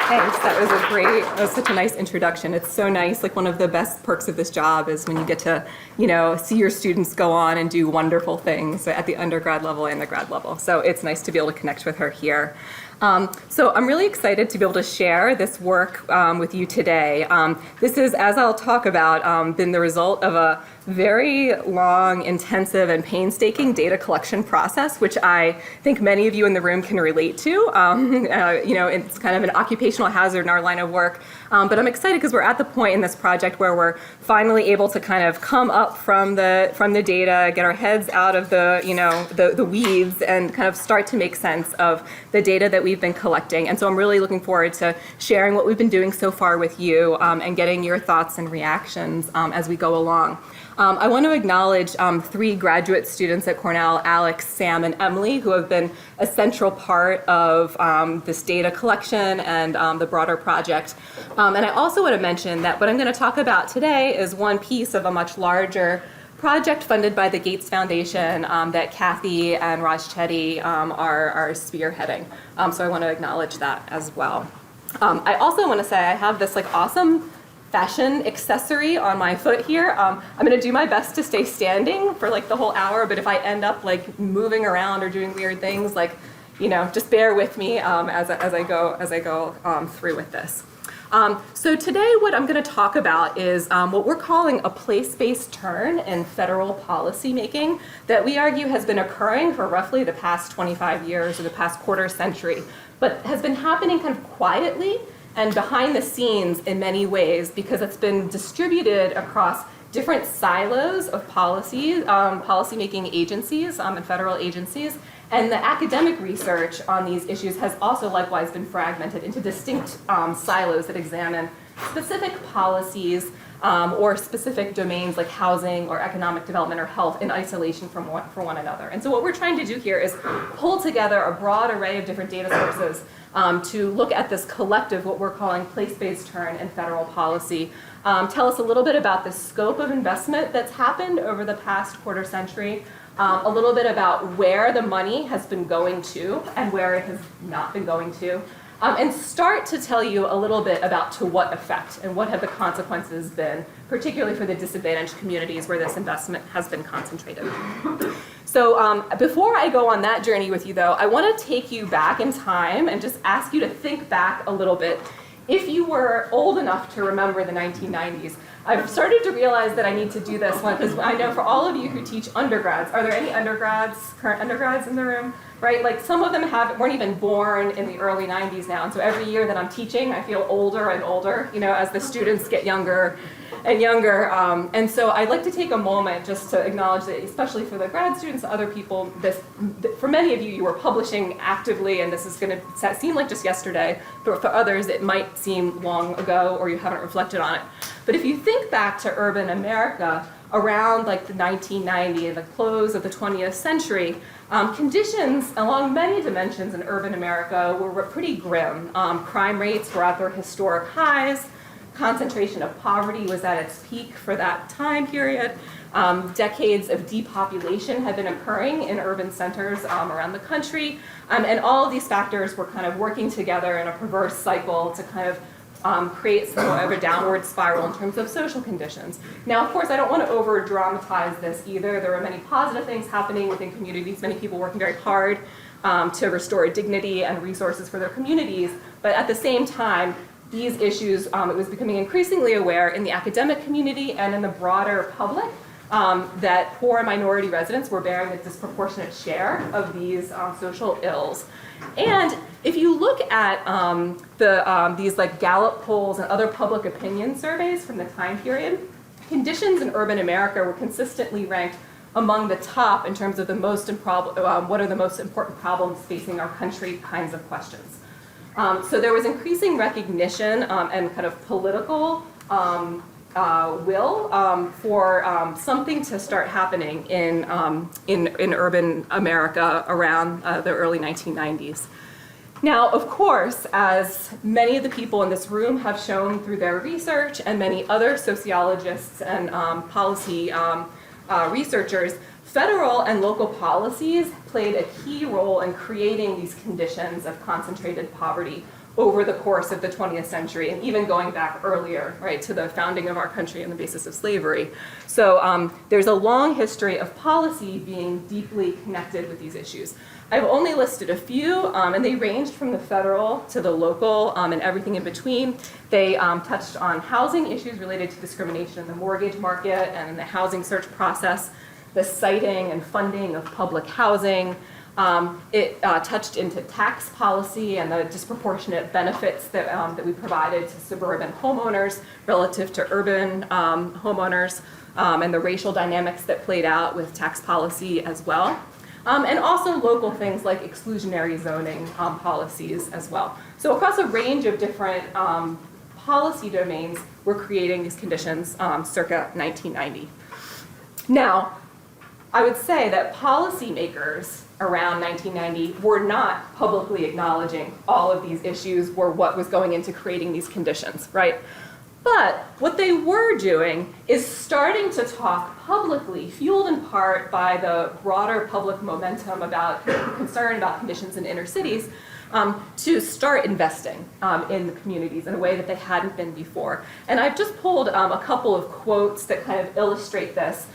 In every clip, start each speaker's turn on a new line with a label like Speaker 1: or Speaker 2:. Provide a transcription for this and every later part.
Speaker 1: Thanks. That was such a nice introduction. It's so nice. Like one of the best perks of this job is when you get to, see your students go on and do wonderful things at the undergrad level and the grad level. So it's nice to be able to connect with her here. So I'm really excited to be able to share this work with you today. This is, as I'll talk about, been the result of a very long, intensive, and painstaking data collection process, which I think many of you in the room can relate to. It's kind of an occupational hazard in our line of work. But I'm excited because we're at the point in this project where we're finally able to kind of come up from the data, get our heads out of the weeds, and kind of start to make sense of the data that we've been collecting. And so I'm really looking forward to sharing what we've been doing so far with you and getting your thoughts and reactions as we go along. I want to acknowledge 3 graduate students at Cornell, Alex, Sam, and Emily, who have been a central part of this data collection and the broader project. And I also want to mention that what I'm going to talk about today is one piece of a much larger project funded by the Gates Foundation that Kathy and Raj Chetty are spearheading. So I want to acknowledge that as well. I also want to say I have this awesome fashion accessory on my foot here. I'm going to do my best to stay standing for the whole hour, but if I end up moving around or doing weird things, just bear with me as I go through with this. So today what I'm going to talk about is what we're calling a place-based turn in federal policy making that we argue has been occurring for roughly the past 25 years or the past quarter century, but has been happening kind of quietly and behind the scenes in many ways because it's been distributed across different silos of policymaking agencies and federal agencies. And the academic research on these issues has also likewise been fragmented into distinct silos that examine specific policies or specific domains like housing or economic development or health in isolation from one another. And so what we're trying to do here is pull together a broad array of different data sources to look at this collective, what we're calling place-based turn in federal policy. Tell us a little bit about the scope of investment that's happened over the past quarter century, a little bit about where the money has been going to and where it has not been going to, and start to tell you a little bit about to what effect and what have the consequences been, particularly for the disadvantaged communities where this investment has been concentrated. So before I go on that journey with you, though, I want to take you back in time and just ask you to think back a little bit. If you were old enough to remember the 1990s, I've started to realize that I need to do this one because I know for all of you who teach undergrads, are there any current undergrads in the room? Right, some of them weren't even born in the early 90s now, and so every year that I'm teaching, I feel older and older, as the students get younger and younger. And so I'd like to take a moment just to acknowledge that, especially for the grad students, other people, for many of you, you were publishing actively, and this is going to seem like just yesterday, but for others, it might seem long ago, or you haven't reflected on it. But if you think back to urban America, around the 1990 and the close of the 20th century, conditions along many dimensions in urban America were pretty grim. Crime rates were at their historic highs. Concentration of poverty was at its peak for that time period. Decades of depopulation had been occurring in urban centers around the country. And all of these factors were kind of working together in a perverse cycle to kind of create somewhat of a downward spiral in terms of social conditions. Now, of course, I don't want to over-dramatize this either. There are many positive things happening within communities, many people working very hard to restore dignity and resources for their communities. But at the same time, these issues, it was becoming increasingly aware in the academic community and in the broader public that poor and minority residents were bearing a disproportionate share of these social ills. And if you look at these Gallup polls and other public opinion surveys from the time period, conditions in urban America were consistently ranked among the top in terms of what are the most important problems facing our country kinds of questions. So there was increasing recognition and kind of political will for something to start happening in urban America around the early 1990s. Now, of course, as many of the people in this room have shown through their research, and many other sociologists and policy researchers, federal and local policies played a key role in creating these conditions of concentrated poverty over the course of the 20th century, and even going back earlier, right, to the founding of our country and the basis of slavery. So there's a long history of policy being deeply connected with these issues. I've only listed a few, and they ranged from the federal to the local and everything in between. They touched on housing issues related to discrimination in the mortgage market and in the housing search process, the siting and funding of public housing. It touched into tax policy and the disproportionate benefits that we provided to suburban homeowners relative to urban homeowners, and the racial dynamics that played out with tax policy as well. And also local things like exclusionary zoning policies as well. So across a range of different policy domains, we're creating these conditions circa 1990. Now, I would say that policymakers around 1990 were not publicly acknowledging all of these issues or what was going into creating these conditions, right? But what they were doing is starting to talk publicly, fueled in part by the broader public momentum about concern about conditions in inner cities, to start investing in the communities in a way that they hadn't been before. And I've just pulled a couple of quotes that kind of illustrate this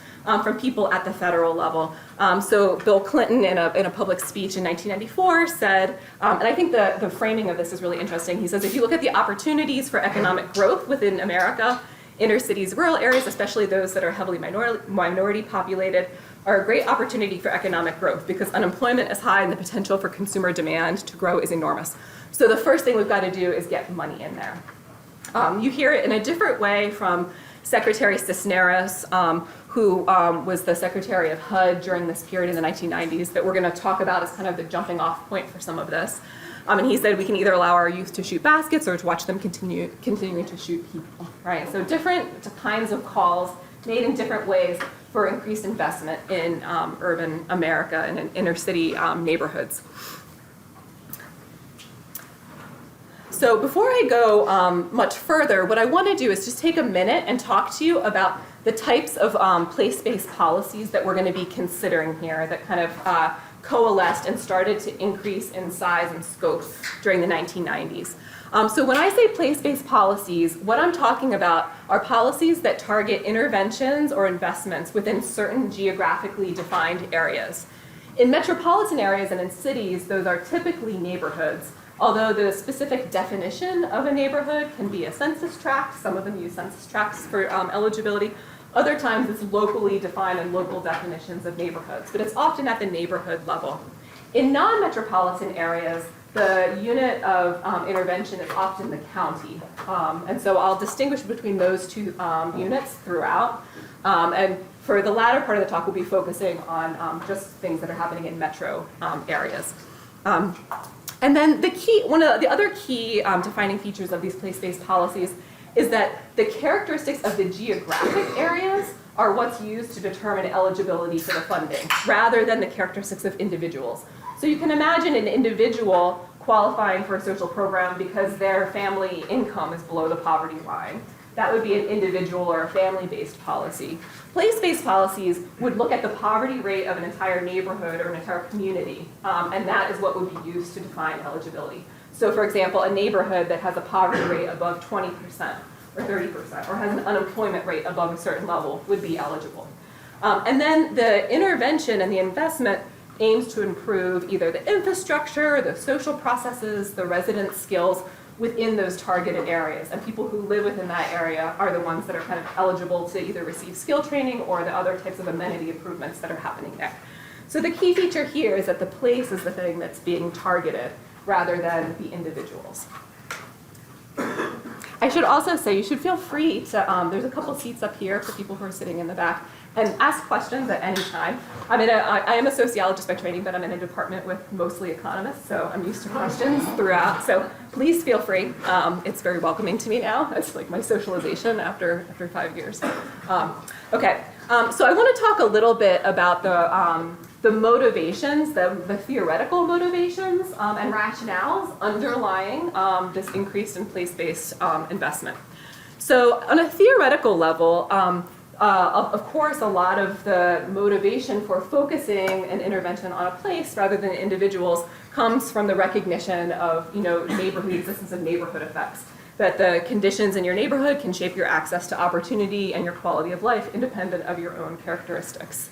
Speaker 1: from people at the federal level. So Bill Clinton, in a public speech in 1994, said, and I think the framing of this is really interesting. He says, if you look at the opportunities for economic growth within America, inner cities, rural areas, especially those that are heavily minority populated, are a great opportunity for economic growth because unemployment is high and the potential for consumer demand to grow is enormous. So the first thing we've got to do is get money in there. You hear it in a different way from Secretary Cisneros, who was the Secretary of HUD during this period in the 1990s that we're going to talk about as kind of the jumping off point for some of this. And he said we can either allow our youth to shoot baskets or to watch them continuing to shoot people, right? So different kinds of calls made in different ways for increased investment in urban America and in inner city neighborhoods. So before I go much further, what I want to do is just take a minute and talk to you about the types of place-based policies that we're going to be considering here that kind of coalesced and started to increase in size and scope during the 1990s. So when I say place-based policies, what I'm talking about are policies that target interventions or investments within certain geographically defined areas. In metropolitan areas and in cities, those are typically neighborhoods, although the specific definition of a neighborhood can be a census tract. Some of them use census tracts for eligibility. Other times it's locally defined and local definitions of neighborhoods, but it's often at the neighborhood level. In non-metropolitan areas, the unit of intervention is often the county. And so I'll distinguish between those two units throughout. And for the latter part of the talk, we'll be focusing on just things that are happening in metro areas. And then one of the other key defining features of these place-based policies is that the characteristics of the geographic areas are what's used to determine eligibility for the funding, rather than the characteristics of individuals. So you can imagine an individual qualifying for a social program because their family income is below the poverty line. That would be an individual or a family-based policy. Place-based policies would look at the poverty rate of an entire neighborhood or an entire community, and that is what would be used to define eligibility. So for example, a neighborhood that has a poverty rate above 20% or 30%, or has an unemployment rate above a certain level would be eligible. And then the intervention and the investment aims to improve either the infrastructure, the social processes, the resident skills within those targeted areas. And people who live within that area are the ones that are kind of eligible to either receive skill training or the other types of amenity improvements that are happening there. So the key feature here is that the place is the thing that's being targeted rather than the individuals. I should also say you should feel free to, there's a couple seats up here for people who are sitting in the back, and ask questions at any time. I am a sociologist by training, but I'm in a department with mostly economists, so I'm used to questions throughout. So please feel free. It's very welcoming to me now. It's like my socialization after 5 years. Okay, so I want to talk a little bit about the motivations, the theoretical motivations and rationales underlying this increase in place-based investment. So on a theoretical level, of course, a lot of the motivation for focusing an intervention on a place rather than individuals comes from the recognition of the existence of neighborhood effects, that the conditions in your neighborhood can shape your access to opportunity and your quality of life independent of your own characteristics.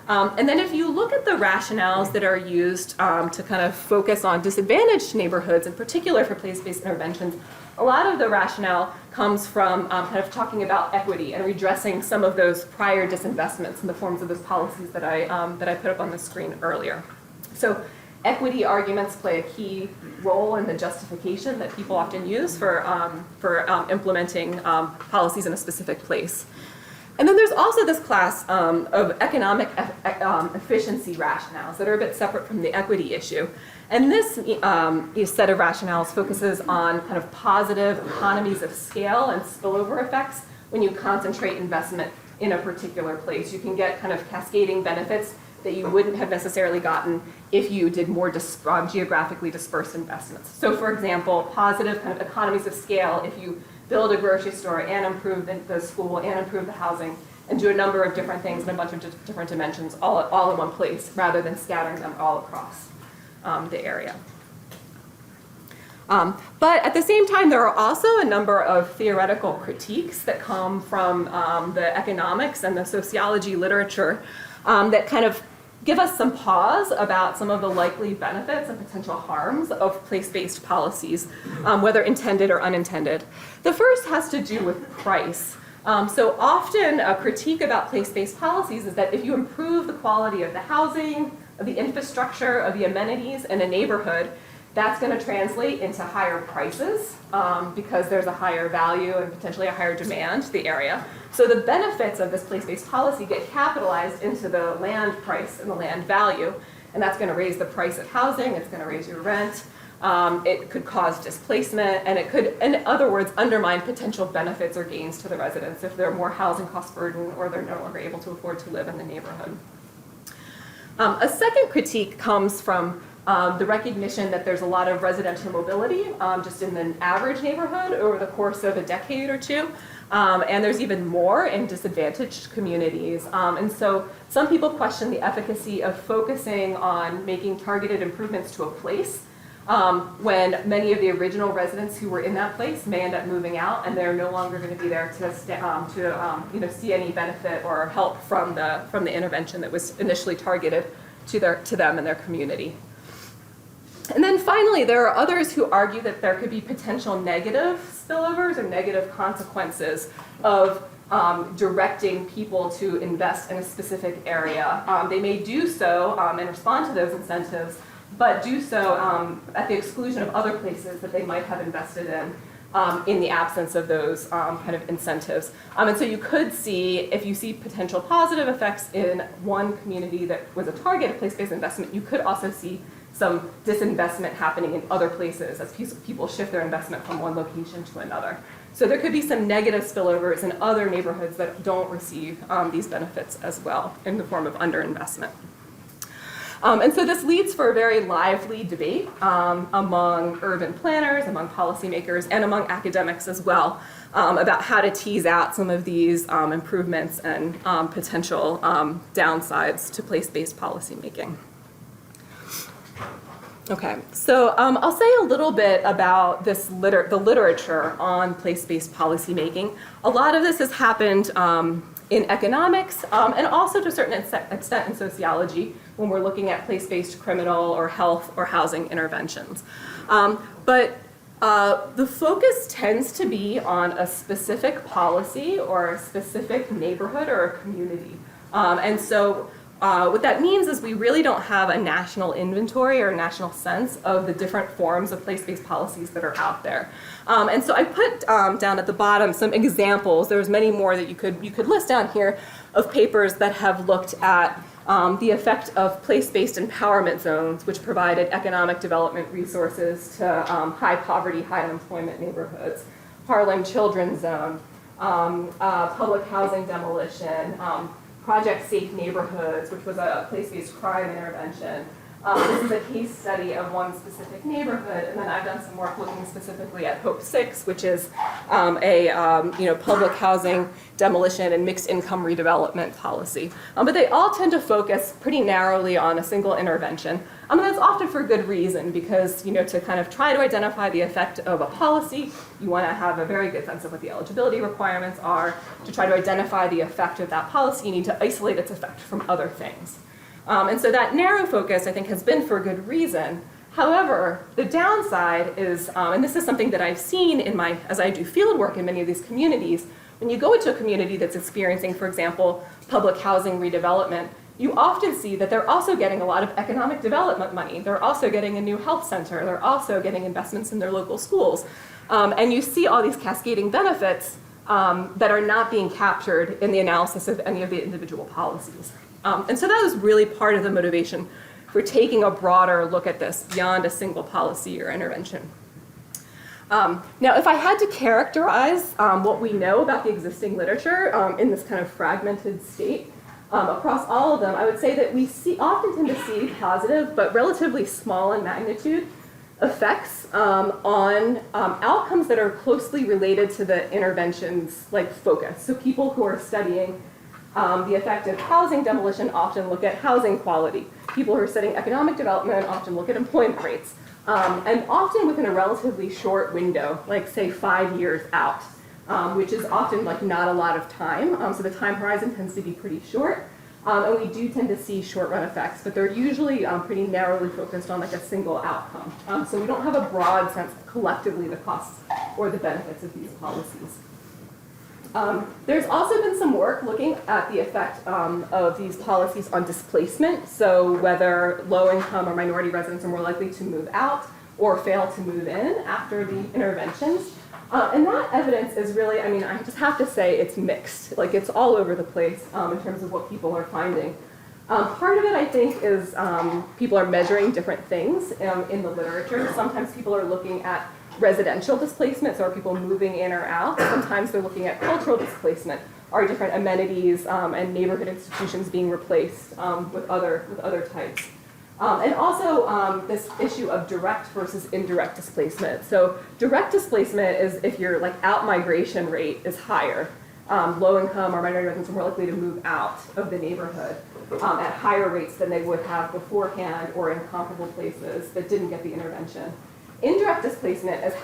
Speaker 1: And then if you look at the rationales that are used to kind of focus on disadvantaged neighborhoods, in particular for place-based interventions, a lot of the rationale comes from kind of talking about equity and redressing some of those prior disinvestments in the forms of those policies that I put up on the screen earlier. So equity arguments play a key role in the justification that people often use for implementing policies in a specific place. And then there's also this class of economic efficiency rationales that are a bit separate from the equity issue. And this set of rationales focuses on kind of positive economies of scale and spillover effects when you concentrate investment in a particular place. You can get kind of cascading benefits that you wouldn't have necessarily gotten if you did more geographically dispersed investments. So for example, positive kind of economies of scale if you build a grocery store and improve the school and improve the housing and do a number of different things in a bunch of different dimensions all in one place rather than scattering them all across the area. But at the same time, there are also a number of theoretical critiques that come from the economics and the sociology literature that kind of give us some pause about some of the likely benefits and potential harms of place-based policies, whether intended or unintended. The first has to do with price. So often a critique about place-based policies is that if you improve the quality of the housing, of the infrastructure, of the amenities in a neighborhood, that's going to translate into higher prices because there's a higher value and potentially a higher demand to the area. So the benefits of this place-based policy get capitalized into the land price and the land value, and that's going to raise the price of housing, it's going to raise your rent, it could cause displacement, and it could, in other words, undermine potential benefits or gains to the residents if they're more housing cost burden or they're no longer able to afford to live in the neighborhood. A second critique comes from the recognition that there's a lot of residential mobility just in the average neighborhood over the course of a decade or two. And there's even more in disadvantaged communities. And so some people question the efficacy of focusing on making targeted improvements to a place when many of the original residents who were in that place may end up moving out and they're no longer going to be there to see any benefit or help from the intervention that was initially targeted to them and their community. And then finally, there are others who argue that there could be potential negative spillovers or negative consequences of directing people to invest in a specific area. They may do so and respond to those incentives, but do so at the exclusion of other places that they might have invested in the absence of those kind of incentives. And so you could see, if you see potential positive effects in one community that was a target of place-based investment, you could also see some disinvestment happening in other places as people shift their investment from one location to another. So there could be some negative spillovers in other neighborhoods that don't receive these benefits as well in the form of underinvestment. And so this leads for a very lively debate among urban planners, among policymakers, and among academics as well about how to tease out some of these improvements and potential downsides to place-based policymaking. Okay, so I'll say a little bit about the literature on place-based policymaking. A lot of this has happened in economics and also to a certain extent in sociology when we're looking at place-based criminal or health or housing interventions. But the focus tends to be on a specific policy or a specific neighborhood or a community. And so what that means is we really don't have a national inventory or a national sense of the different forms of place-based policies that are out there. And so I put down at the bottom some examples. There's many more that you could list down here of papers that have looked at the effect of place-based empowerment zones, which provided economic development resources to high poverty, high unemployment neighborhoods, Harlem Children's Zone, public housing demolition, Project Safe Neighborhoods, which was a place-based crime intervention, This is a case study of one specific neighborhood, and then I've done some work looking specifically at Hope 6, which is public housing demolition and mixed income redevelopment policy. But they all tend to focus pretty narrowly on a single intervention. And that's often for good reason, because to kind of try to identify the effect of a policy, you want to have a very good sense of what the eligibility requirements are. To try to identify the effect of that policy, you need to isolate its effect from other things. And so that narrow focus, I think, has been for good reason. However, the downside is, and this is something that I've seen as I do field work in many of these communities, when you go into a community that's experiencing, for example, public housing redevelopment, you often see that they're also getting a lot of economic development money. They're also getting a new health center. They're also getting investments in their local schools. And you see all these cascading benefits that are not being captured in the analysis of any of the individual policies. And so that was really part of the motivation for taking a broader look at this beyond a single policy or intervention. Now, if I had to characterize what we know about the existing literature in this kind of fragmented state across all of them, I would say that we often tend to see positive but relatively small in magnitude effects on outcomes that are closely related to the intervention's focus. So people who are studying the effect of housing demolition often look at housing quality. People who are studying economic development often look at employment rates. And often within a relatively short window, say 5 years out, which is often not a lot of time. So the time horizon tends to be pretty short. And we do tend to see short run effects, but they're usually pretty narrowly focused on a single outcome. So we don't have a broad sense of collectively the costs or the benefits of these policies. There's also been some work looking at the effect of these policies on displacement, so whether low-income or minority residents are more likely to move out or fail to move in after the interventions. And that evidence is really, I just have to say it's mixed. It's all over the place in terms of what people are finding. Part of it, I think, is people are measuring different things in the literature. Sometimes people are looking at residential displacement, so are people moving in or out? Sometimes they're looking at cultural displacement. Are different amenities and neighborhood institutions being replaced with other types? And also this issue of direct versus indirect displacement. So direct displacement is if your out migration rate is higher. Low income or minority residents are more likely to move out of the neighborhood at higher rates than they would have beforehand or in comparable places that didn't get the intervention. Indirect displacement is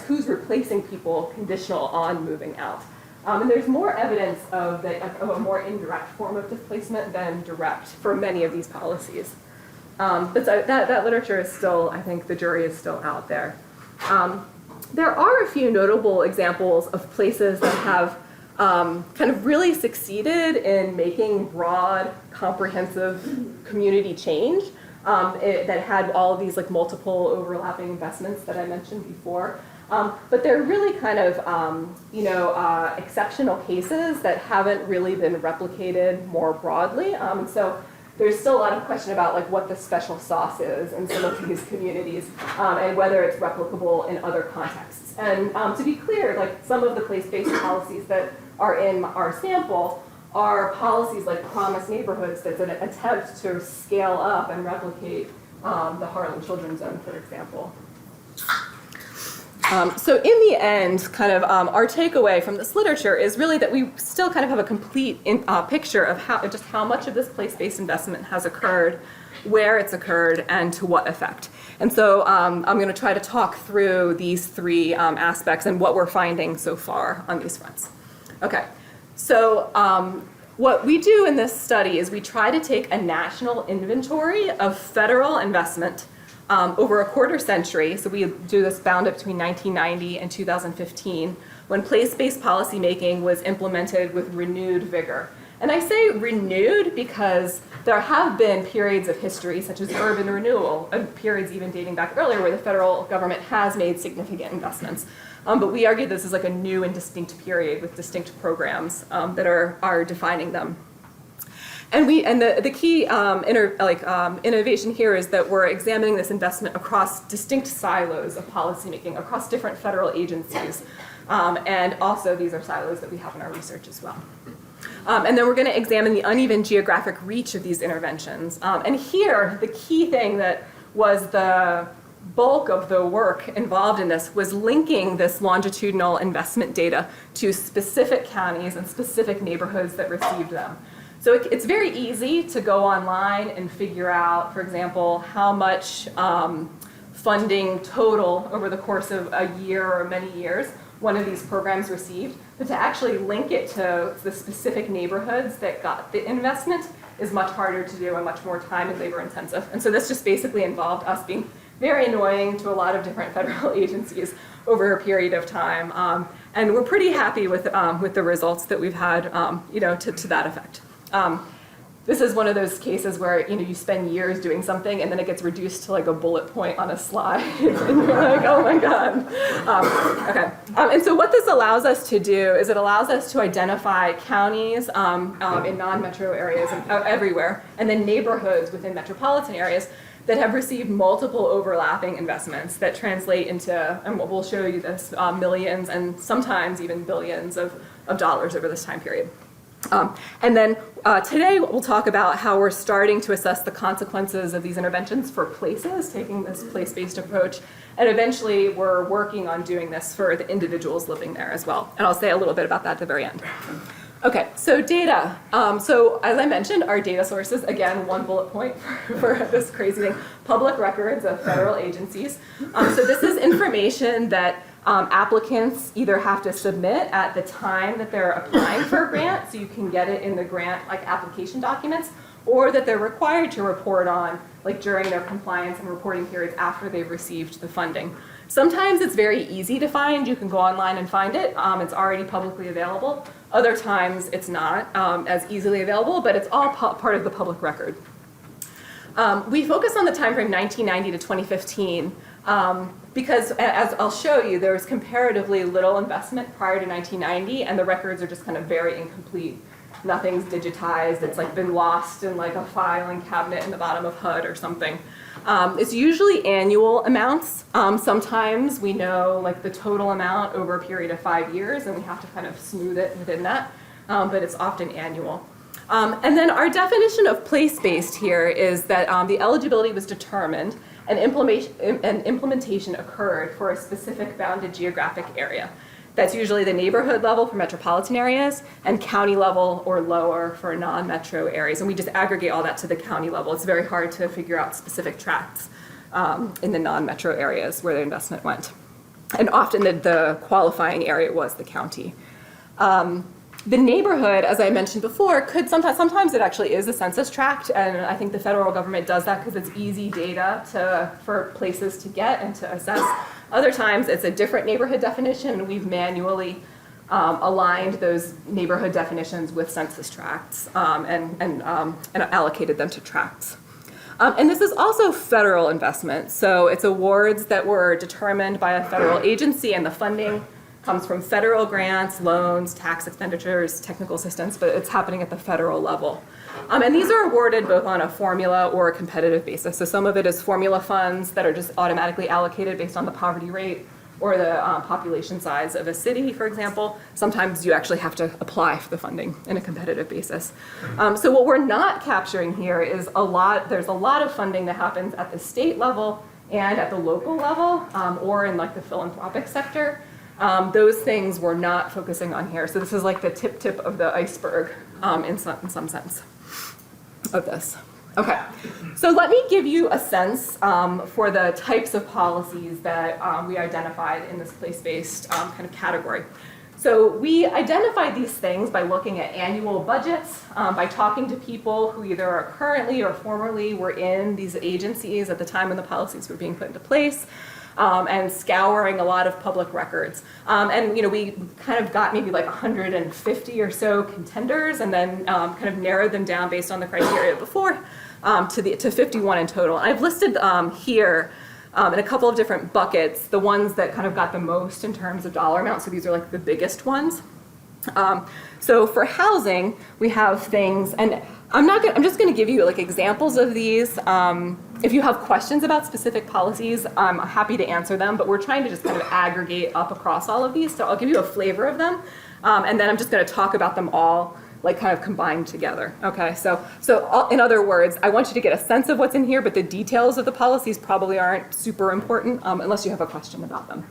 Speaker 1: who's replacing people conditional on moving out. And there's more evidence of a more indirect form of displacement than direct for many of these policies. But so that literature is still, I think the jury is still out there. There are a few notable examples of places that have kind of really succeeded in making broad, comprehensive community change that had all of these multiple overlapping investments that I mentioned before. But they're really kind of exceptional cases that haven't really been replicated more broadly. So there's still a lot of question about what the special sauce is in some of these communities and whether it's replicable in other contexts. And to be clear, some of the place-based policies that are in our sample are policies like Promise Neighborhoods that's an attempt to scale up and replicate the Harlem Children's Zone, for example. So in the end, kind of our takeaway from this literature is really that we still kind of have a complete picture of how much of this place-based investment has occurred, where it's occurred, and to what effect. And so I'm going to try to talk through these three aspects and what we're finding so far on these fronts. Okay, so what we do in this study is we try to take a national inventory of federal investment over a quarter century. So we do this bound up between 1990 and 2015, when place-based policymaking was implemented with renewed vigor. And I say renewed because there have been periods of history, such as urban renewal, periods even dating back earlier, where the federal government has made significant investments. But we argue this is a new and distinct period with distinct programs that are defining them. And the key innovation here is that we're examining this investment across distinct silos of policymaking, across different federal agencies. And also these are silos that we have in our research as well. And then we're going to examine the uneven geographic reach of these interventions. And here, the key thing that was the bulk of the work involved in this was linking this longitudinal investment data to specific counties and specific neighborhoods that received them. So it's very easy to go online and figure out, for example, how much funding total over the course of a year or many years one of these programs received, but to actually link it to the specific neighborhoods that got the investment is much harder to do and much more time and labor intensive. And so this just basically involved us being very annoying to a lot of different federal agencies over a period of time. And we're pretty happy with the results that we've had, to that effect. This is one of those cases where you spend years doing something and then it gets reduced to like a bullet point on a slide, and you're like, oh my god. Okay. And so what this allows us to do is it allows us to identify counties in non-metro areas and, everywhere, and then neighborhoods within metropolitan areas that have received multiple overlapping investments that translate into, and we'll show you this, millions and sometimes even billions of dollars over this time period. And then today we'll talk about how we're starting to assess the consequences of these interventions for places, taking this place-based approach, and eventually we're working on doing this for the individuals living there as well. And I'll say a little bit about that at the very end. Okay, so data. So as I mentioned, our data sources, again, one bullet point for this crazy thing, public records of federal agencies. So this is information that applicants either have to submit at the time that they're applying for a grant, so you can get it in the grant application documents, or that they're required to report on during their compliance and reporting periods after they've received the funding. Sometimes it's very easy to find. You can go online and find it. It's already publicly available. Other times it's not as easily available, but it's all part of the public record. We focus on the time frame 1990 to 2015 because, as I'll show you, there was comparatively little investment prior to 1990, and the records are just kind of very incomplete. Nothing's digitized. It's been lost in a filing cabinet in the bottom of HUD or something. It's usually annual amounts. Sometimes we know the total amount over a period of 5 years, and we have to kind of smooth it within that, but it's often annual. And then our definition of place-based here is that the eligibility was determined and implementation occurred for a specific bounded geographic area. That's usually the neighborhood level for metropolitan areas and county level or lower for non-metro areas. And we just aggregate all that to the county level. It's very hard to figure out specific tracts in the non-metro areas where the investment went. And often the qualifying area was the county. The neighborhood, as I mentioned before, could sometimes it actually is a census tract, and I think the federal government does that because it's easy data for places to get and to assess. Other times it's a different neighborhood definition, and we've manually aligned those neighborhood definitions with census tracts and allocated them to tracts. And this is also federal investment, so it's awards that were determined by a federal agency, and the funding comes from federal grants, loans, tax expenditures, technical assistance, but it's happening at the federal level. And these are awarded both on a formula or a competitive basis. So some of it is formula funds that are just automatically allocated based on the poverty rate or the population size of a city, for example. Sometimes you actually have to apply for the funding in a competitive basis. So what we're not capturing here is there's a lot of funding that happens at the state level and at the local level, or in the philanthropic sector. Those things we're not focusing on here. So this is the tip of the iceberg in some sense of this. Okay, so let me give you a sense for the types of policies that we identified in this place-based kind of category. So we identified these things by looking at annual budgets, by talking to people who either are currently or formerly were in these agencies at the time when the policies were being put into place, and scouring a lot of public records. And we kind of got maybe 150 or so contenders, and then kind of narrowed them down based on the criteria before to 51 in total. And I've listed here in a couple of different buckets the ones that kind of got the most in terms of dollar amount. So these are the biggest ones. So for housing, we have things, and I'm just going to give you examples of these. If you have questions about specific policies, I'm happy to answer them, but we're trying to just kind of aggregate up across all of these. So I'll give you a flavor of them, and then I'm just going to talk about them all like kind of combined together. Okay, so in other words, I want you to get a sense of what's in here, but the details of the policies probably aren't super important unless you have a question about them.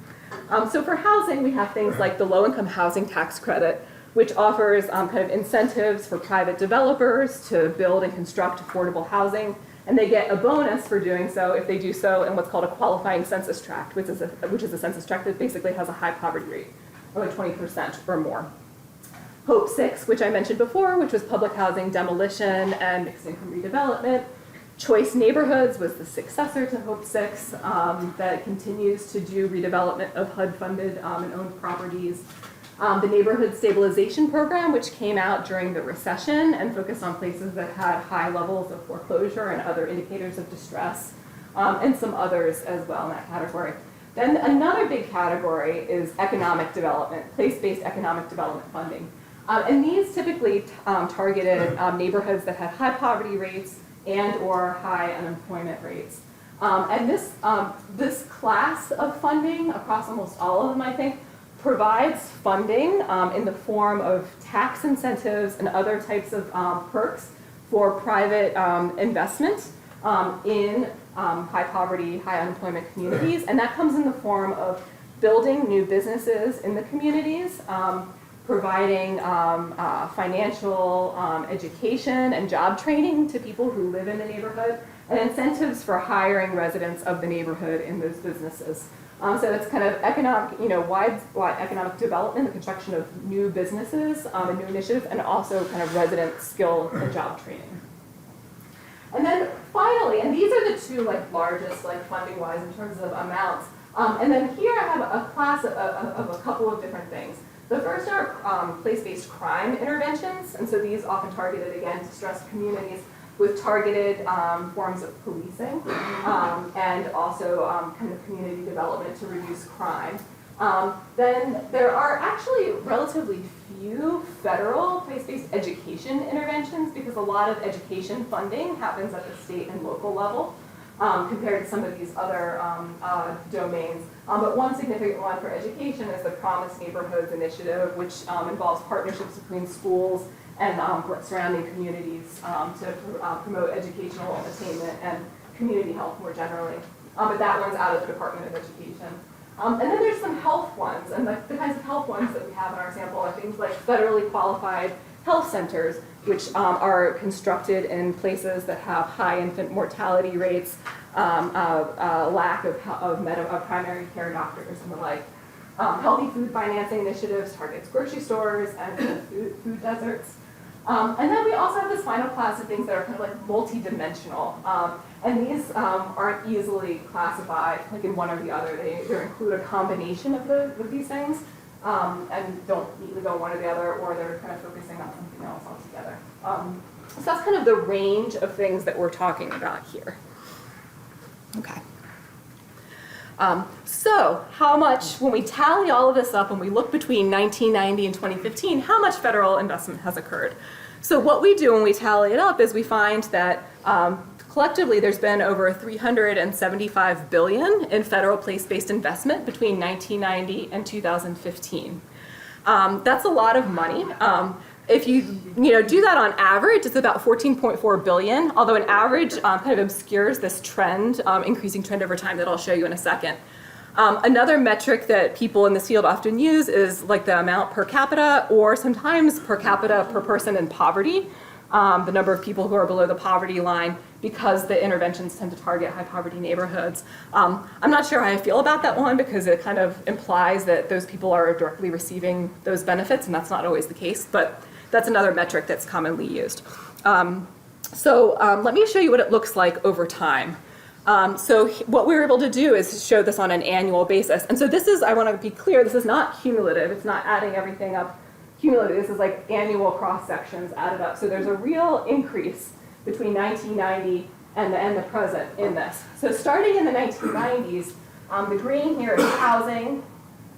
Speaker 1: So for housing, we have things like the low-income housing tax credit, which offers kind of incentives for private developers to build and construct affordable housing. And they get a bonus for doing so if they do so in what's called a qualifying census tract, which is a census tract that basically has a high poverty rate, of like 20% or more. Hope 6, which I mentioned before, which was public housing demolition and mixed income redevelopment. Choice Neighborhoods was the successor to Hope 6 that continues to do redevelopment of HUD-funded and owned properties. The Neighborhood Stabilization Program, which came out during the recession and focused on places that had high levels of foreclosure and other indicators of distress, and some others as well in that category. Then another big category is economic development, place-based economic development funding. And these typically targeted neighborhoods that had high poverty rates and or high unemployment rates. And this class of funding, across almost all of them, I think, provides funding in the form of tax incentives and other types of perks for private investment in high poverty, high unemployment communities. And that comes in the form of building new businesses in the communities, providing financial education and job training to people who live in the neighborhood, and incentives for hiring residents of the neighborhood in those businesses. So it's kind of economic, wide economic development, the construction of new businesses and new initiatives, and also kind of resident skill and job training. And then finally, and these are the two largest funding-wise in terms of amounts. And then here I have a class of a couple of different things. The first are place-based crime interventions, and so these often targeted, again, distressed communities with targeted forms of policing and also kind of community development to reduce crime. Then there are actually relatively few federal place-based education interventions because a lot of education funding happens at the state and local level compared to some of these other domains. But one significant one for education is the Promise Neighborhoods Initiative, which involves partnerships between schools and surrounding communities to promote educational attainment and community health more generally. But that one's out of the Department of Education. And then there's some health ones, and the kinds of health ones that we have in our sample are things like federally qualified health centers, which are constructed in places that have high infant mortality rates, lack of primary care doctors and the like. Healthy food financing initiatives targets grocery stores and food deserts. And then we also have this final class of things that are kind of like multi-dimensional. And these aren't easily classified like in one or the other. They include a combination of these things and don't neatly go one or the other, or they're kind of focusing on something else altogether. So that's kind of the range of things that we're talking about here. Okay. So how much, when we tally all of this up and we look between 1990 and 2015, how much federal investment has occurred? So what we do when we tally it up is we find that collectively there's been over $375 billion in federal place-based investment between 1990 and 2015. That's a lot of money. If you do that on average, it's about 14.4 billion, although an average kind of obscures this trend, increasing trend over time that I'll show you in a second. Another metric that people in this field often use is like the amount per capita, or sometimes per capita per person in poverty, the number of people who are below the poverty line, because the interventions tend to target high poverty neighborhoods. I'm not sure how I feel about that one because it kind of implies that those people are directly receiving those benefits, and that's not always the case, but that's another metric that's commonly used. So let me show you what it looks like over time. So what we were able to do is show this on an annual basis. And so this is, I want to be clear, this is not cumulative. It's not adding everything up cumulative. This is like annual cross sections added up. So there's a real increase between 1990 and the present in this. So starting in the 1990s, the green here is housing,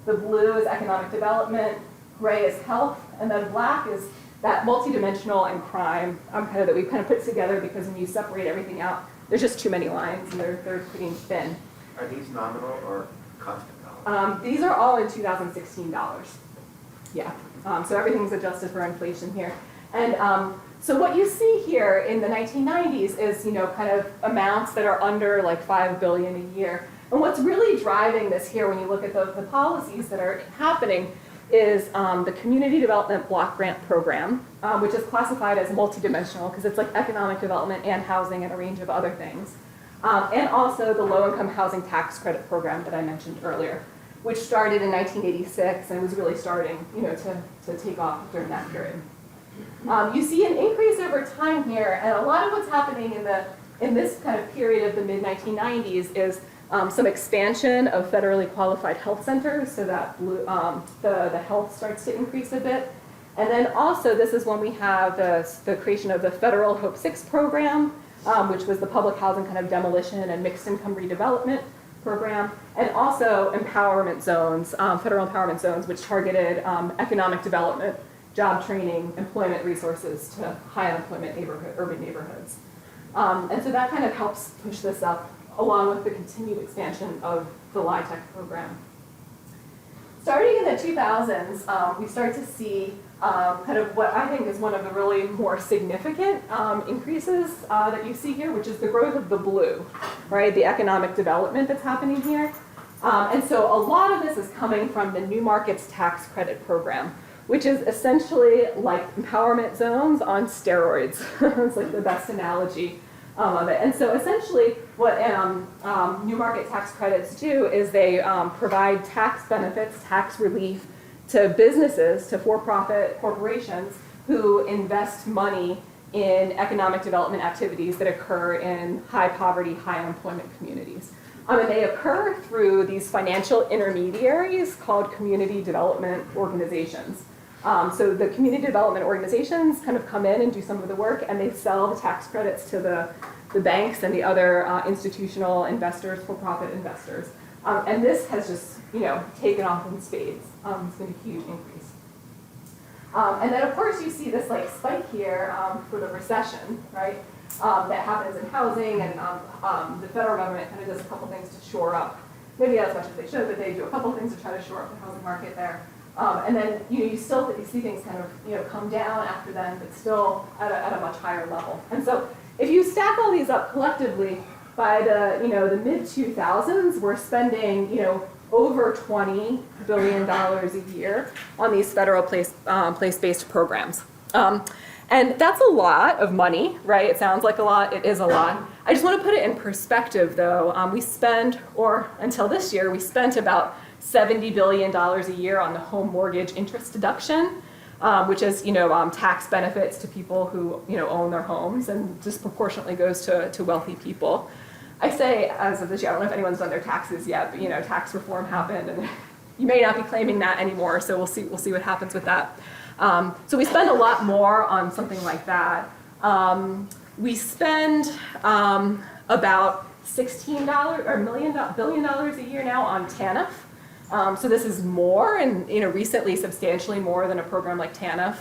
Speaker 1: the blue is economic development, gray is health, and then black is that multidimensional and crime that we've kind of put together because when you separate everything out, there's just too many lines and they're pretty thin.
Speaker 2: Are these nominal or constant dollars?
Speaker 1: These are all in 2016 dollars. Yeah, so everything's adjusted for inflation here. And so what you see here in the 1990s is, kind of amounts that are under like $5 billion a year. And what's really driving this here, when you look at the policies that are happening, is the Community Development Block Grant Program, which is classified as multidimensional because it's like economic development and housing and a range of other things. And also the Low-Income Housing Tax Credit Program that I mentioned earlier, which started in 1986 and was really starting, to take off during that period. You see an increase over time here, and a lot of what's happening in this kind of period of the mid-1990s is some expansion of federally qualified health centers, so that the health starts to increase a bit. And then also, this is when we have the creation of the federal Hope 6 program, which was the public housing kind of demolition and mixed income redevelopment program, and also empowerment zones, federal empowerment zones, which targeted economic development, job training, employment resources to high unemployment urban neighborhoods. And so that kind of helps push this up, along with the continued expansion of the LIHTC program. Starting in the 2000s, we start to see kind of what I think is one of the really more significant increases that you see here, which is the growth of the blue, right? The economic development that's happening here. And so a lot of this is coming from the New Markets Tax Credit Program, which is essentially like empowerment zones on steroids. It's like the best analogy of it. And so essentially what New Market Tax Credits do is they provide tax benefits, tax relief to businesses, to for-profit corporations who invest money in economic development activities that occur in high poverty, high unemployment communities. And they occur through these financial intermediaries called community development organizations. So the community development organizations kind of come in and do some of the work, and they sell the tax credits to the banks and the other institutional investors, for-profit investors. And this has just, taken off in spades. It's been a huge increase. And then, of course, you see this like spike here for the recession, right? That happens in housing, and the federal government kind of does a couple things to shore up, maybe not as much as they should, but they do a couple things to try to shore up the housing market there. And then you see things kind of come down after then, but still at a much higher level. And so if you stack all these up collectively, by the mid 2000s, we're spending over $20 billion a year on these federal place-based programs. And that's a lot of money, right? It sounds like a lot. It is a lot. I just want to put it in perspective, though. We spend, or until this year, we spent about $70 billion a year on the home mortgage interest deduction, which is tax benefits to people who own their homes, and disproportionately goes to wealthy people. I say, as of this year, I don't know if anyone's done their taxes yet, but tax reform happened, and you may not be claiming that anymore. So we'll see what happens with that. So we spend a lot more on something like that. We spend about $16 billion a year now on TANF. So this is more, and recently substantially more than a program like TANF.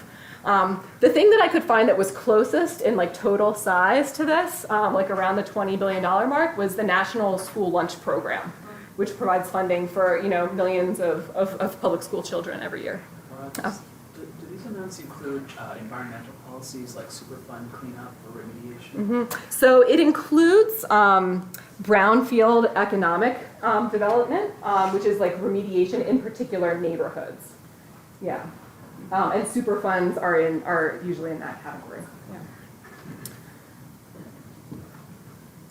Speaker 1: The thing that I could find that was closest in like total size to this, like around the $20 billion mark, was the National School Lunch Program, which provides funding for millions of public school children every year.
Speaker 3: Do these amounts include environmental policies like Superfund cleanup or remediation?
Speaker 1: Mm-hmm. So it includes brownfield economic development, which is like remediation in particular neighborhoods. Yeah. And super funds are usually in that category.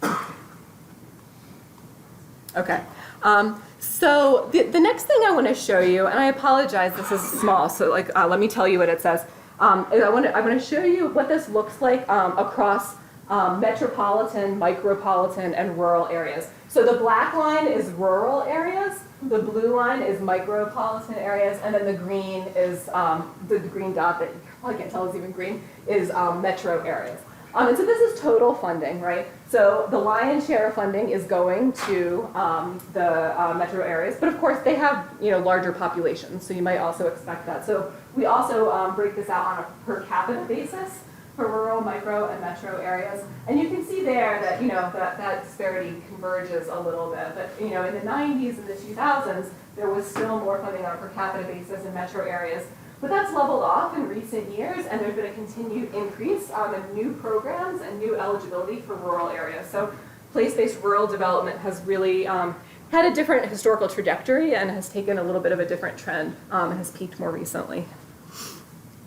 Speaker 1: Yeah. Okay. So the next thing I want to show you, and I apologize, this is small, so let me tell you what it says. Is I want to show you what this looks like across metropolitan, micropolitan, and rural areas. So the black line is rural areas, the blue line is micropolitan areas, and then the green is the green dot that you probably can't tell is even green is metro areas. And so this is total funding, right? So the lion's share of funding is going to the metro areas, but of course they have larger populations, so you might also expect that. So we also break this out on a per capita basis for rural, micro, and metro areas, and you can see there that that disparity converges a little bit. But in the 90s and the 2000s, there was still more funding on a per capita basis in metro areas. But that's leveled off in recent years, and there's been a continued increase in new programs and new eligibility for rural areas. So place-based rural development has really had a different historical trajectory and has taken a little bit of a different trend and has peaked more recently.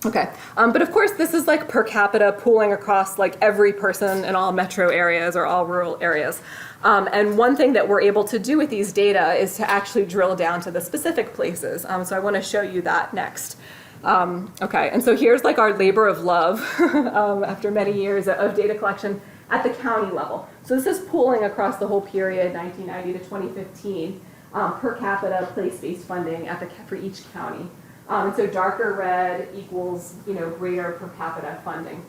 Speaker 1: Okay, but of course this is like per capita pooling across like every person in all metro areas or all rural areas. And one thing that we're able to do with these data is to actually drill down to the specific places. So I want to show you that next. Okay, and so here's like our labor of love after many years of data collection at the county level. So this is pooling across the whole period, 1990 to 2015, per capita place-based funding for each county. And so darker red equals, greater per capita funding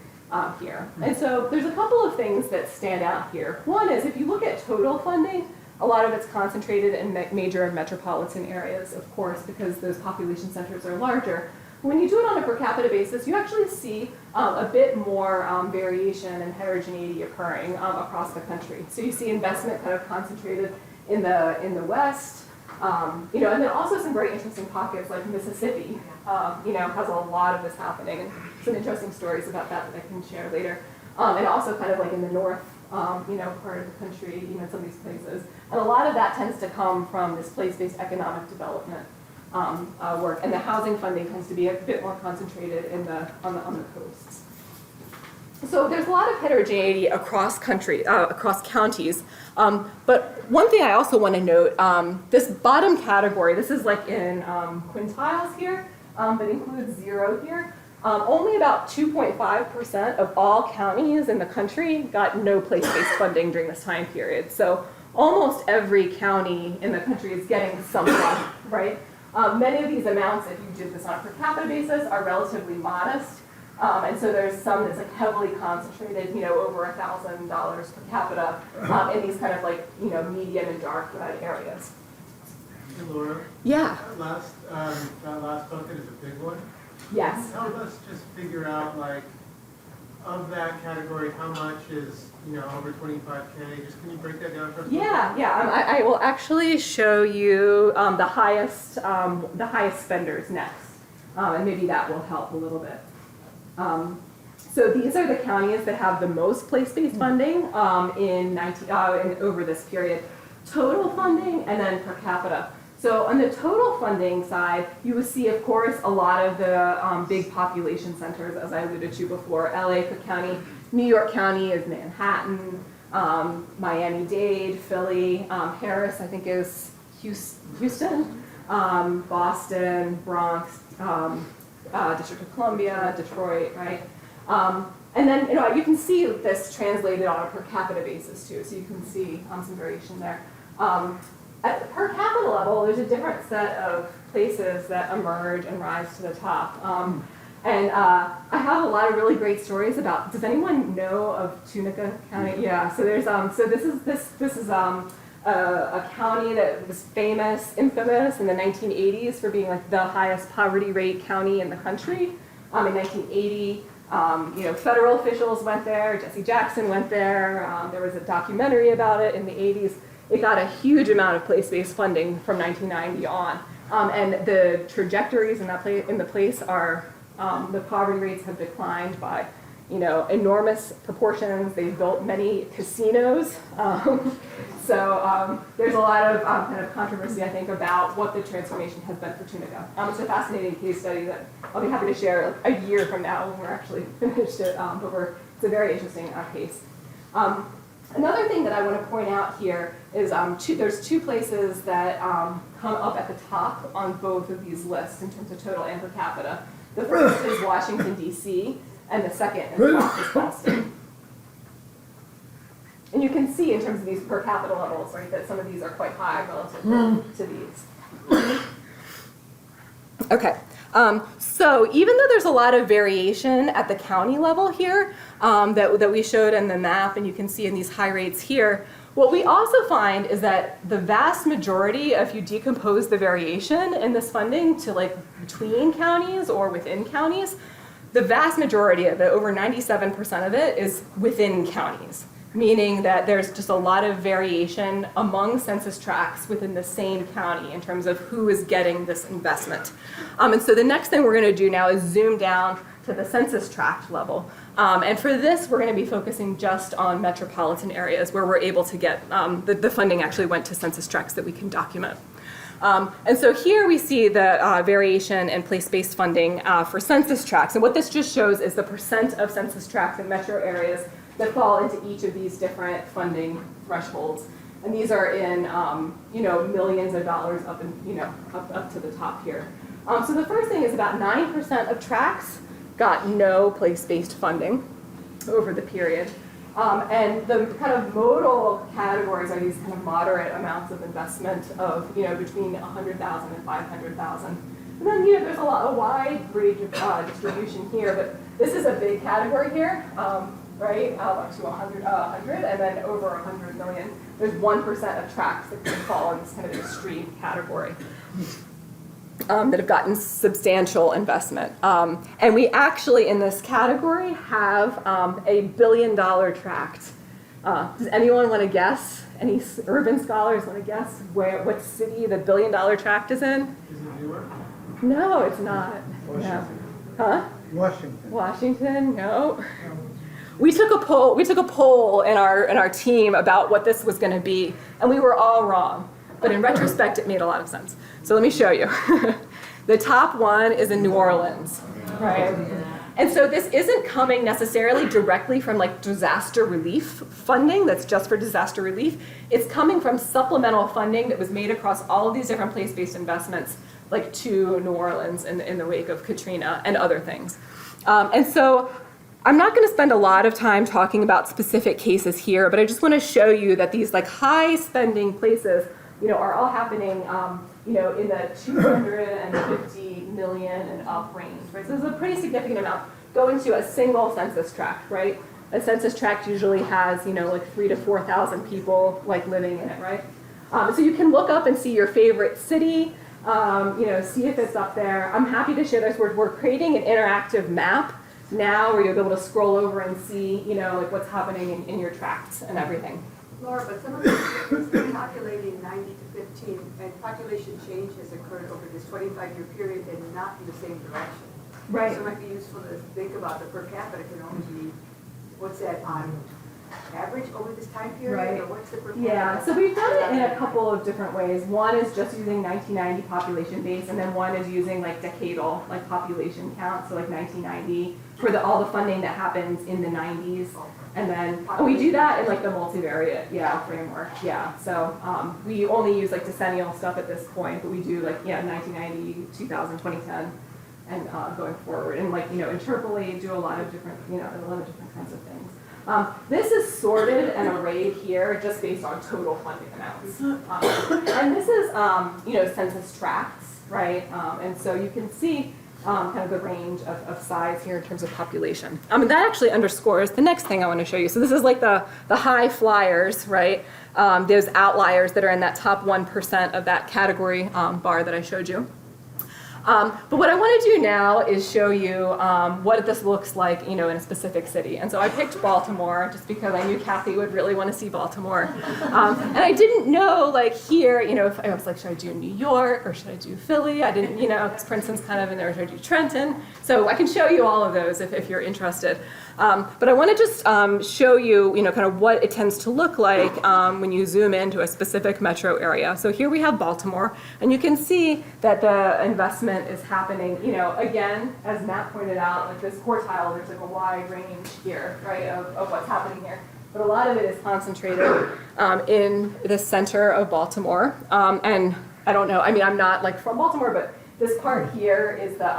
Speaker 1: here. And so there's a couple of things that stand out here. One is if you look at total funding, a lot of it's concentrated in major metropolitan areas, of course, because those population centers are larger. When you do it on a per capita basis, you actually see a bit more variation and heterogeneity occurring across the country. So you see investment kind of concentrated in the West, and then also some very interesting pockets like Mississippi, has a lot of this happening, and some interesting stories about that I can share later. And also kind of like in the North, part of the country, some of these places. And a lot of that tends to come from this place-based economic development work, and the housing funding tends to be a bit more concentrated on the coasts. So there's a lot of heterogeneity across counties. But one thing I also want to note, this bottom category, this is like in quintiles here, but includes 0 here. Only about 2.5% of all counties in the country got no place-based funding during this time period. So almost every county in the country is getting something, right? Many of these amounts, if you did this on a per capita basis, are relatively modest. And so there's some that's like heavily concentrated, over $1,000 per capita in these kind of like, medium and dark red areas.
Speaker 4: Hey, Laura.
Speaker 1: Yeah.
Speaker 4: That last bucket is a big one.
Speaker 1: Yes.
Speaker 4: Help us just figure out, like, of that category, how much is, over 25K? Just can you break that down for us?
Speaker 1: Yeah. I will actually show you the highest spenders next, and maybe that will help a little bit. So these are the counties that have the most place-based funding over this period, total funding, and then per capita. So on the total funding side, you will see, of course, a lot of the big population centers, as I alluded to before. LA, Cook County, New York County is Manhattan, Miami-Dade, Philly, Harris, I think, is Houston, Boston, Bronx, District of Columbia, Detroit, right? And then, you can see this translated on a per capita basis, too, so you can see some variation there. At the per capita level, there's a different set of places that emerge and rise to the top. And I have a lot of really great stories about. Does anyone know of Tunica County? Yeah. So there's so this is a county that was infamous in the 1980s for being like the highest poverty rate county in the country. In 1980, federal officials went there. Jesse Jackson went there. There was a documentary about it in the 80s. It got a huge amount of place-based funding from 1990 on. And the trajectories in the place are, the poverty rates have declined by, enormous proportions. They've built many casinos. So there's a lot of kind of controversy, I think, about what the transformation has been for Tunica. It's a fascinating case study that I'll be happy to share a year from now when we're actually finished it. But it's a very interesting case. Another thing that I want to point out here is there's 2 places that come up at the top on both of these lists in terms of total and per capita. The first is Washington, D.C., and the second is Boston. And you can see in terms of these per capita levels, right, that some of these are quite high relative to these. Okay. So even though there's a lot of variation at the county level here that we showed in the map, and you can see in these high rates here, what we also find is that the vast majority, if you decompose the variation in this funding to like between counties or within counties, the vast majority of it, over 97% of it, is within counties. meaning that there's just a lot of variation among census tracts within the same county in terms of who is getting this investment. And so the next thing we're going to do now is zoom down to the census tract level. And for this, we're going to be focusing just on metropolitan areas where we're able to get, the funding actually went to census tracts that we can document. And so here we see the variation in place-based funding for census tracts. And what this just shows is the percent of census tracts in metro areas that fall into each of these different funding thresholds. And these are in, millions of dollars up to the top here. So the first thing is about 9% of tracts got no place-based funding over the period. And the kind of modal categories are these kind of moderate amounts of investment of, between 100,000 and 500,000. And then, there's a wide range of distribution here, but this is a big category here, right? Up to 100, and then over 100 million. There's 1% of tracts that can fall in this kind of extreme category. That have gotten substantial investment. And we actually, in this category, have a $1 billion tract. Does anyone want to guess? Any urban scholars want to guess what city the $1 billion tract is in?
Speaker 4: Is it Newark?
Speaker 1: No, it's not.
Speaker 4: Washington.
Speaker 1: No. Huh?
Speaker 4: Washington.
Speaker 1: Washington? No. We took a poll in our team about what this was going to be, and we were all wrong. But in retrospect, it made a lot of sense. So let me show you. The top one is in New Orleans, right? And so this isn't coming necessarily directly from disaster relief funding that's just for disaster relief. It's coming from supplemental funding that was made across all of these different place-based investments, to New Orleans in the wake of Katrina and other things. And so I'm not going to spend a lot of time talking about specific cases here, but I just want to show you that these high spending places are all happening, in the 250 million and up range, right? So this is a pretty significant amount going to a single census tract, right? A census tract usually has, 3,000 to 4,000 people living in it, right? So you can look up and see your favorite city, see if it's up there. I'm happy to share this. We're creating an interactive map now where you'll be able to scroll over and see, what's happening in your tracts and everything.
Speaker 5: Laura, but some of they're calculating 90 to 15, and population change has occurred over this 25-year period and not in the same direction.
Speaker 1: Right.
Speaker 5: So it might be useful to think about the per capita can only be, what's that, on average over this time period?
Speaker 1: Right.
Speaker 5: Or what's the per capita?
Speaker 1: Yeah, so we've done it in a couple of different ways. One is just using 1990 population base, and then one is using decadal, population count, so 1990 for all the funding that happens in the 90s. And then we do that in the multivariate framework. Yeah, so we only use decennial stuff at this point, but we do 1990, 2000, 2010, and going forward, and interpolate, do a lot of different kinds of things. This is sorted and arrayed here just based on total funding amounts, and this is census tracts, right? And so you can see kind of the range of size here in terms of population. And that actually underscores the next thing I want to show you. So this is the high flyers, right? Those outliers that are in that top 1% of that category bar that I showed you. But what I want to do now is show you what this looks like, in a specific city. And so I picked Baltimore just because I knew Kathy would really want to see Baltimore. And I didn't know, here, if I was should I do New York or should I do Philly? I didn't, because Princeton's kind of in there, should I do Trenton? So I can show you all of those if you're interested. But I want to just show you, kind of what it tends to look like when you zoom into a specific metro area. So here we have Baltimore, and you can see that the investment is happening, again, as Matt pointed out, this quartile, there's a wide range here, right, of what's happening here. But a lot of it is concentrated in the center of Baltimore. And I don't know, I'm not from Baltimore, but this part here is the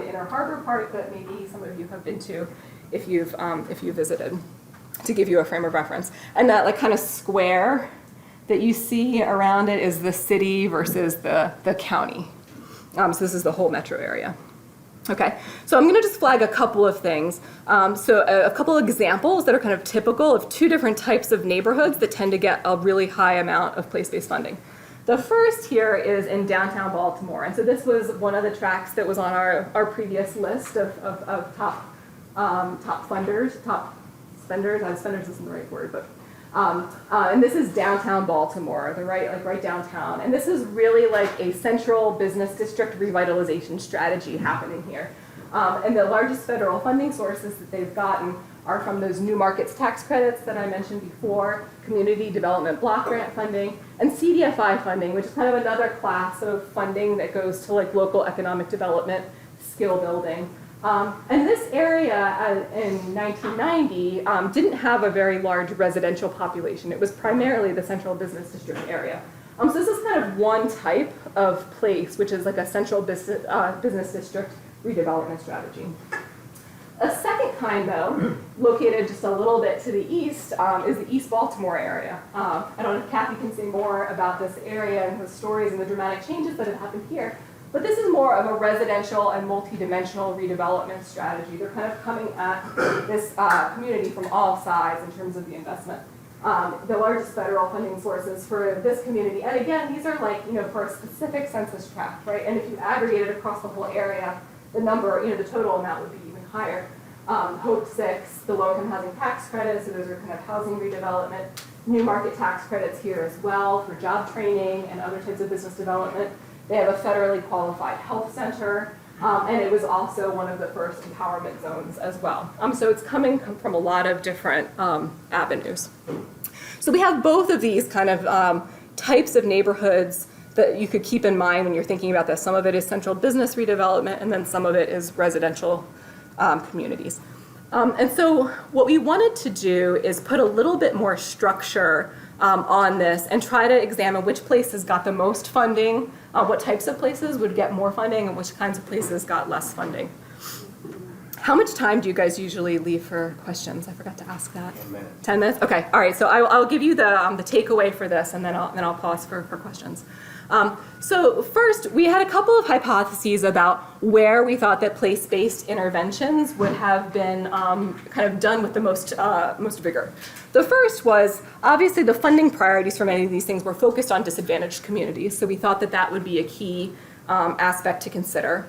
Speaker 1: Inner Harbor part that maybe some of you have been to if you visited, to give you a frame of reference. And that kind of square that you see around it is the city versus the county. So this is the whole metro area. Okay, so I'm going to just flag a couple of things. So a couple of examples that are kind of typical of two different types of neighborhoods that tend to get a really high amount of place-based funding. The first here is in downtown Baltimore. And so this was one of the tracks that was on our previous list of top funders, top suspenders. Suspenders isn't the right word, but and this is downtown Baltimore, right downtown. And this is really like a central business district revitalization strategy happening here. And the largest federal funding sources that they've gotten are from those new markets tax credits that I mentioned before, community development block grant funding, and CDFI funding, which is kind of another class of funding that goes to like local economic development, skill building. And this area in 1990 didn't have a very large residential population. It was primarily the central business district area. So this is kind of one type of place, which is like a central business district redevelopment strategy. A second kind, though, located just a little bit to the east, is the East Baltimore area. I don't know if Kathy can say more about this area and the stories and the dramatic changes that have happened here, but this is more of a residential and multi-dimensional redevelopment strategy. They're kind of coming at this community from all sides in terms of the investment. The largest federal funding sources for this community, and again, these are like, for a specific census tract, right? And if you aggregate it across the whole area, the number, the total amount would be even higher. Hope 6, the low-income housing tax credits, so those are kind of housing redevelopment. New market tax credits here as well for job training and other types of business development. They have a federally qualified health center, and it was also one of the first empowerment zones as well. So it's coming from a lot of different avenues. So we have both of these kind of types of neighborhoods that you could keep in mind when you're thinking about this. Some of it is central business redevelopment, and then some of it is residential communities. And so what we wanted to do is put a little bit more structure on this and try to examine which places got the most funding, what types of places would get more funding, and which kinds of places got less funding. How much time do you guys usually leave for questions? I forgot to ask that.
Speaker 2: 10 minutes.
Speaker 1: 10 minutes? Okay. All right. So I'll give you the takeaway for this, and then I'll pause for questions. So first, we had a couple of hypotheses about where we thought that place-based interventions would have been kind of done with the most vigor. The first was, obviously, the funding priorities for many of these things were focused on disadvantaged communities, so we thought that that would be a key aspect to consider.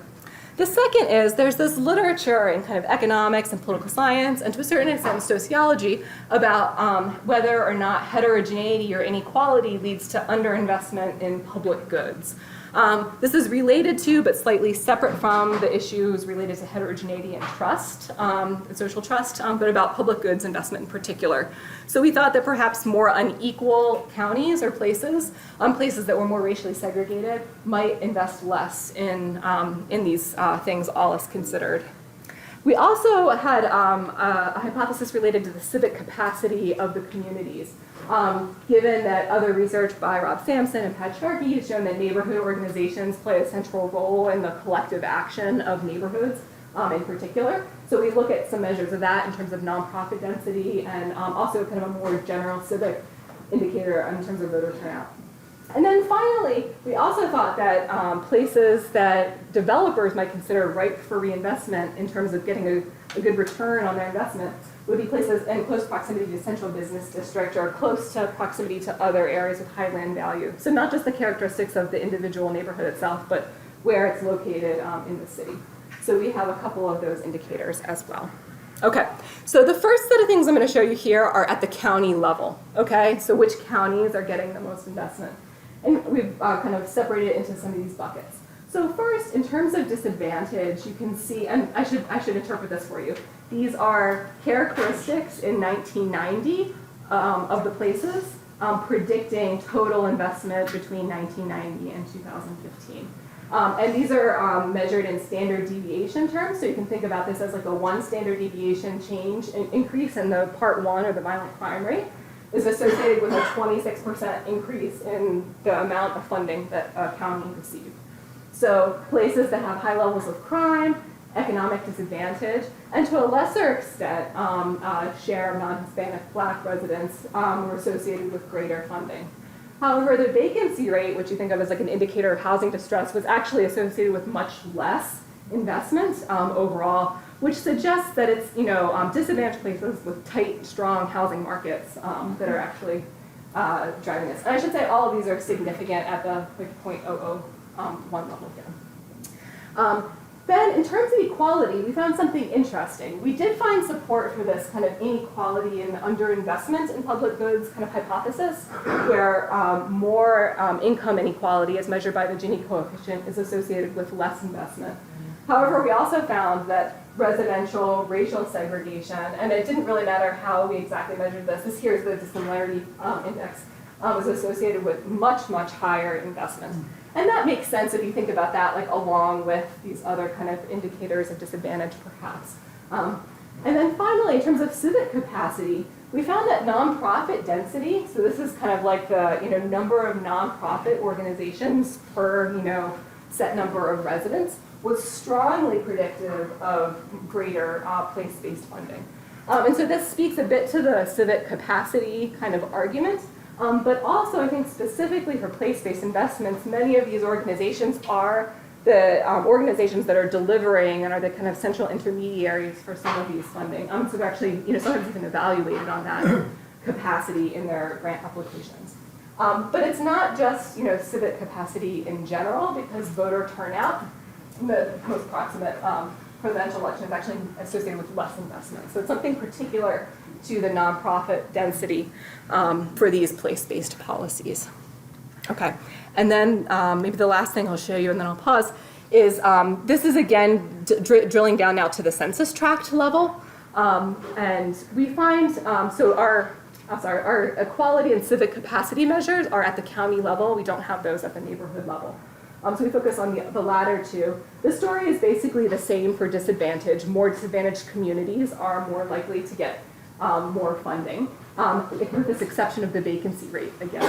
Speaker 1: The second is there's this literature in kind of economics and political science, and to a certain extent sociology, about whether or not heterogeneity or inequality leads to underinvestment in public goods. This is related to, but slightly separate from, the issues related to heterogeneity and trust, and social trust, but about public goods investment in particular. So we thought that perhaps more unequal counties or places, places that were more racially segregated, might invest less in these things, all else considered. We also had a hypothesis related to the civic capacity of the communities. Given that other research by Rob Sampson and Pat Sharkey has shown that neighborhood organizations play a central role in the collective action of neighborhoods in particular. So we look at some measures of that in terms of nonprofit density and also kind of a more general civic indicator in terms of voter turnout. And then finally, we also thought that places that developers might consider ripe for reinvestment in terms of getting a good return on their investment would be places in close proximity to central business district or close to proximity to other areas with high land value. So not just the characteristics of the individual neighborhood itself, but where it's located in the city. So we have a couple of those indicators as well. Okay, so the first set of things I'm going to show you here are at the county level. Okay, so which counties are getting the most investment? And we've kind of separated it into some of these buckets. So first, in terms of disadvantage, you can see, and I should interpret this for you. These are characteristics in 1990 of the places, predicting total investment between 1990 and 2015. And these are measured in standard deviation terms, so you can think about this as like a 1 standard deviation change, an increase in the part 1 or the violent crime rate is associated with a 26% increase in the amount of funding that a county received. So places that have high levels of crime, economic disadvantage, and to a lesser extent, share of non-Hispanic Black residents were associated with greater funding. However, the vacancy rate, which you think of as like an indicator of housing distress, was actually associated with much less investment overall, which suggests that it's disadvantaged places with tight, strong housing markets that are actually driving this. And I should say all of these are significant at the 0.001 level here. Then in terms of equality, we found something interesting. We did find support for this kind of inequality and underinvestment in public goods kind of hypothesis, where more income inequality as measured by the Gini coefficient is associated with less investment. However, we also found that residential racial segregation, and it didn't really matter how we exactly measured this. This here is the dissimilarity index, was associated with much, much higher investment. And that makes sense if you think about that, like along with these other kind of indicators of disadvantage, perhaps. And then finally, in terms of civic capacity, we found that nonprofit density, so this is kind of like the number of nonprofit organizations per set number of residents, was strongly predictive of greater place-based funding. And so this speaks a bit to the civic capacity kind of argument. But also, I think specifically for place-based investments, many of these organizations are the organizations that are delivering and are the kind of central intermediaries for some of these funding. So they're actually, sometimes even evaluated on that capacity in their grant applications. But it's not just, civic capacity in general, because voter turnout, the most proximate presidential election, is actually associated with less investment. So it's something particular to the nonprofit density for these place-based policies. Okay, and then maybe the last thing I'll show you, and then I'll pause, is this is again drilling down now to the census tract level, and we find our equality and civic capacity measures are at the county level. We don't have those at the neighborhood level. So we focus on the latter two. The story is basically the same for disadvantaged. More disadvantaged communities are more likely to get more funding, with this exception of the vacancy rate again.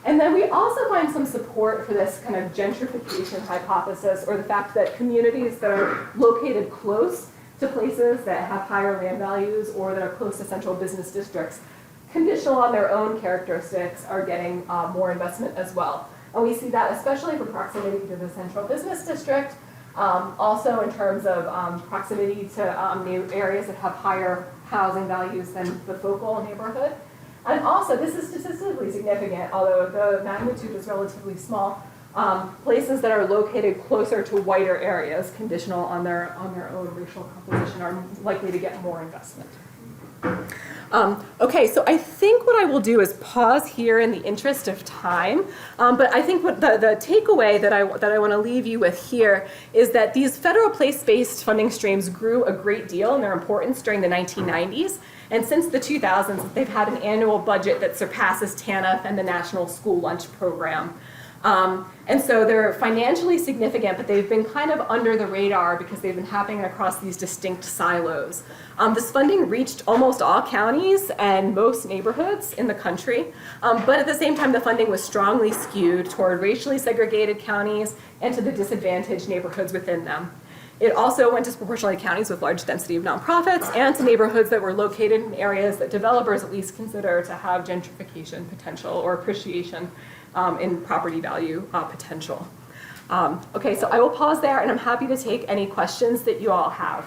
Speaker 1: And then we also find some support for this kind of gentrification hypothesis, or the fact that communities that are located close to places that have higher land values or that are close to central business districts, conditional on their own characteristics, are getting more investment as well. And we see that especially for proximity to the central business district, also in terms of proximity to areas that have higher housing values than the focal neighborhood. And also, this is statistically significant, although the magnitude is relatively small, places that are located closer to whiter areas, conditional on their own racial composition, are likely to get more investment. Okay, so I think what I will do is pause here in the interest of time, but I think what the takeaway that I want to leave you with here is that these federal place-based funding streams grew a great deal in their importance during the 1990s, and since the 2000s, they've had an annual budget that surpasses TANF and the National School Lunch Program. And so they're financially significant, but they've been kind of under the radar because they've been happening across these distinct silos. This funding reached almost all counties and most neighborhoods in the country, but at the same time, the funding was strongly skewed toward racially segregated counties and to the disadvantaged neighborhoods within them. It also went disproportionately to counties with large density of nonprofits and to neighborhoods that were located in areas that developers at least consider to have gentrification potential or appreciation in property value potential. Okay, so I will pause there, and I'm happy to take any questions that you all have.